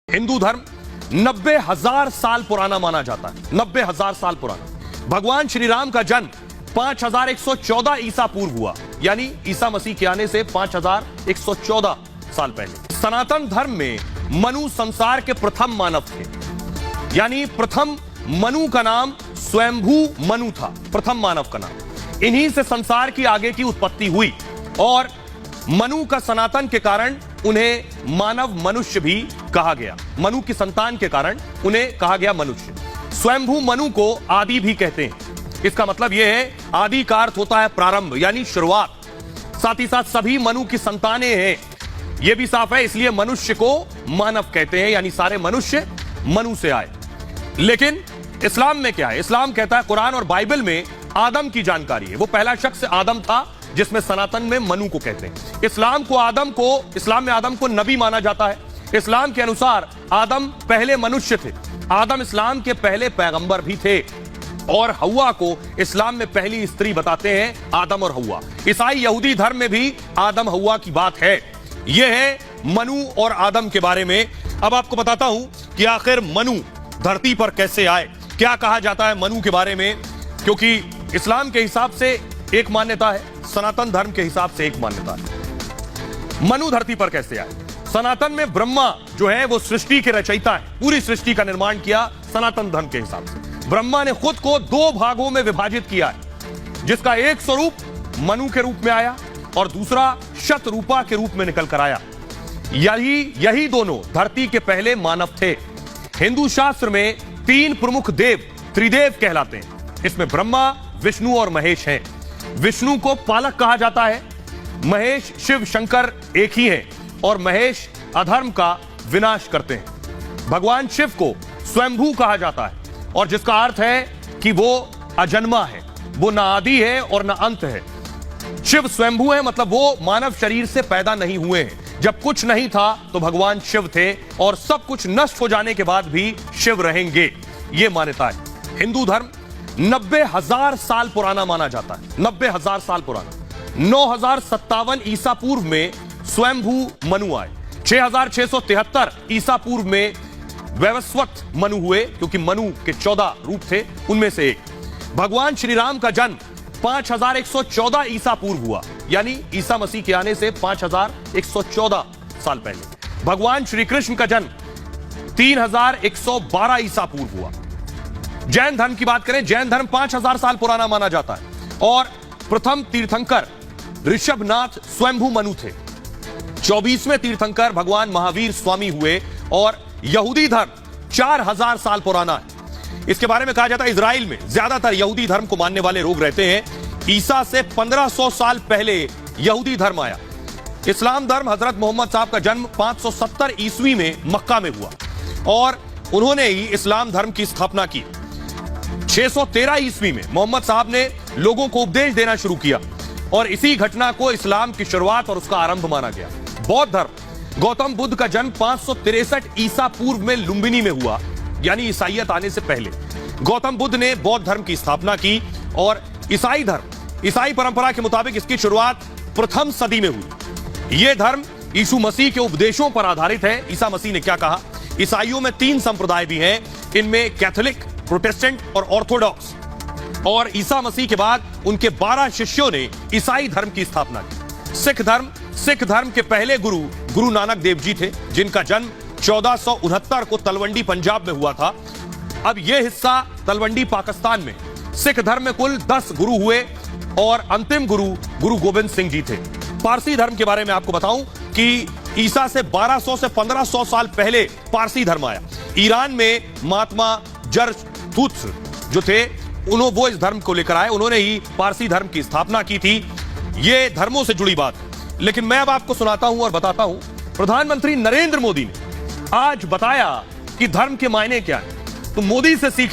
हिंदू धर्म 90,000 साल पुराना माना जाता है। 90,000 साल पुराना। भगवान श्री राम का जन्म 5114 ईसा पूर्व हुआ, यानी ईसा मसीह के आने से 5114 साल पहले। सनातन धर्म में मनु संसार के प्रथम मानव थे, यानी प्रथम मनु का नाम स्वयंभू मनु था, प्रथम मानव का नाम। इन्हीं से संसार की आगे की उत्पत्ति हुई और मनु का सनातन के कारण उन्हें मानव मनुष्य भी कहा गया। मनु की संतान के कारण उन्हें कहा गया मनुष्य। स्वयंभू मनु को आदि भी कहते हैं। इसका मतलब यह है, आदि का अर्थ होता है प्रारंभ, यानी शुरुआत। साथ ही साथ सभी मनु की संतानें हैं, यह भी साफ है, इसलिए मनुष्य को मानव कहते हैं, यानी सारे मनुष्य मनु से आए। लेकिन इस्लाम में क्या है? इस्लाम कहता है, कुरान और बाइबल में आदम की जानकारी है। वो पहला शख्स आदम था, जिसमें सनातन में मनु को कहते हैं। इस्लाम में आदम को नबी माना जाता है। इस्लाम के अनुसार आदम पहले मनुष्य थे। आदम इस्लाम के पहले पैगंबर भी थे और हव्वा को इस्लाम में पहली स्त्री बताते हैं, आदम और हव्वा। ईसाई यहूदी धर्म में भी आदम हव्वा की बात है। यह है मनु और आदम के बारे में। अब आपको बताता हूं कि आखिर मनु धरती पर कैसे आए, क्या कहा जाता है मनु के बारे में, क्योंकि इस्लाम के हिसाब से एक मान्यता है, सनातन धर्म के हिसाब से एक मान्यता है। मनु धरती पर कैसे आए? सनातन में ब्रह्मा जो है वो सृष्टि के रचयिता है, पूरी सृष्टि का निर्माण किया सनातन धर्म के हिसाब से। ब्रह्मा ने खुद को दो भागों में विभाजित किया है, जिसका एक स्वरूप मनु के रूप में आया और दूसरा शतरूपा के रूप में निकल कर आया। यही दोनों धरती के पहले मानव थे। हिंदू शास्त्र में तीन प्रमुख देव त्रिदेव कहलाते हैं। इसमें ब्रह्मा, विष्णु और महेश हैं। विष्णु को पालक कहा जाता है, महेश शिव शंकर एक ही हैं और महेश अधर्म का विनाश करते हैं। भगवान शिव को स्वयंभू कहा जाता है और जिसका अर्थ है कि वो अजन्मा है, वो ना आदि है और ना अंत है। शिव स्वयंभू है, मतलब वो मानव शरीर से पैदा नहीं हुए हैं। जब कुछ नहीं था तो भगवान शिव थे और सब कुछ नष्ट हो जाने के बाद भी शिव रहेंगे, ये मान्यता है। हिंदू धर्म 90,000 साल पुराना माना जाता है। 90,000 साल पुराना। 9,057 ईसा पूर्व में स्वयंभू मनु आए। 6,673 ईसा पूर्व में वैवस्वत मनु हुए, क्योंकि मनु के 14 रूप थे, उनमें से एक। भगवान श्री राम का जन्म 5114 ईसा पूर्व हुआ, यानी ईसा मसीह के आने से 5114 साल पहले। भगवान श्री कृष्ण का जन्म 3112 ईसा पूर्व हुआ। जैन धर्म की बात करें, जैन धर्म 5000 साल पुराना माना जाता है और प्रथम तीर्थंकर ऋषभनाथ स्वयंभू मनु थे। 24वें तीर्थंकर भगवान महावीर स्वामी हुए और यहूदी धर्म 4000 साल पुराना है। इसके बारे में कहा जाता है, इजराइल में ज्यादातर यहूदी धर्म को मानने वाले लोग रहते हैं। ईसा से 1500 साल पहले यहूदी धर्म आया। इस्लाम धर्म, हजरत मोहम्मद साहब का जन्म 570 ईस्वी में मक्का में हुआ और उन्होंने ही इस्लाम धर्म की स्थापना की। 613 ईस्वी में मोहम्मद साहब ने लोगों को उपदेश देना शुरू किया और इसी घटना को इस्लाम की शुरुआत और उसका आरंभ माना गया। बौद्ध धर्म, गौतम बुद्ध का जन्म 563 ईसा पूर्व में लुम्बिनी में हुआ, यानी ईसाइयत आने से पहले। गौतम बुद्ध ने बौद्ध धर्म की स्थापना की और ईसाई धर्म, ईसाई परंपरा के मुताबिक इसकी शुरुआत प्रथम सदी में हुई। यह धर्म यीशु मसीह के उपदेशों पर आधारित है। ईसा मसीह ने क्या कहा? ईसाइयों में 3 संप्रदाय भी हैं, इनमें कैथोलिक, प्रोटेस्टेंट और ऑर्थोडॉक्स। और ईसा मसीह के बाद उनके 12 शिष्यों ने ईसाई धर्म की स्थापना की। सिख धर्म के पहले गुरु नानक देव जी थे, जिनका जन्म 1469 को तलवंडी पंजाब में हुआ था। अब यह हिस्सा तलवंडी पाकिस्तान में। सिख धर्म में कुल 10 गुरु हुए और अंतिम गुरु गोविंद सिंह जी थे। पारसी धर्म के बारे में आपको बताऊं कि ईसा से 1200 से 1500 साल पहले पारसी धर्म आया। ईरान में महात्मा जरथुस्त्र जो थे, वो इस धर्म को लेकर आए। उन्होंने ही पारसी धर्म की स्थापना की थी। ये धर्मों से जुड़ी बात है। लेकिन मैं अब आपको सुनाता हूं और बताता हूं, प्रधानमंत्री नरेंद्र मोदी ने आज बताया कि धर्म के मायने क्या है। तो मोदी से सीख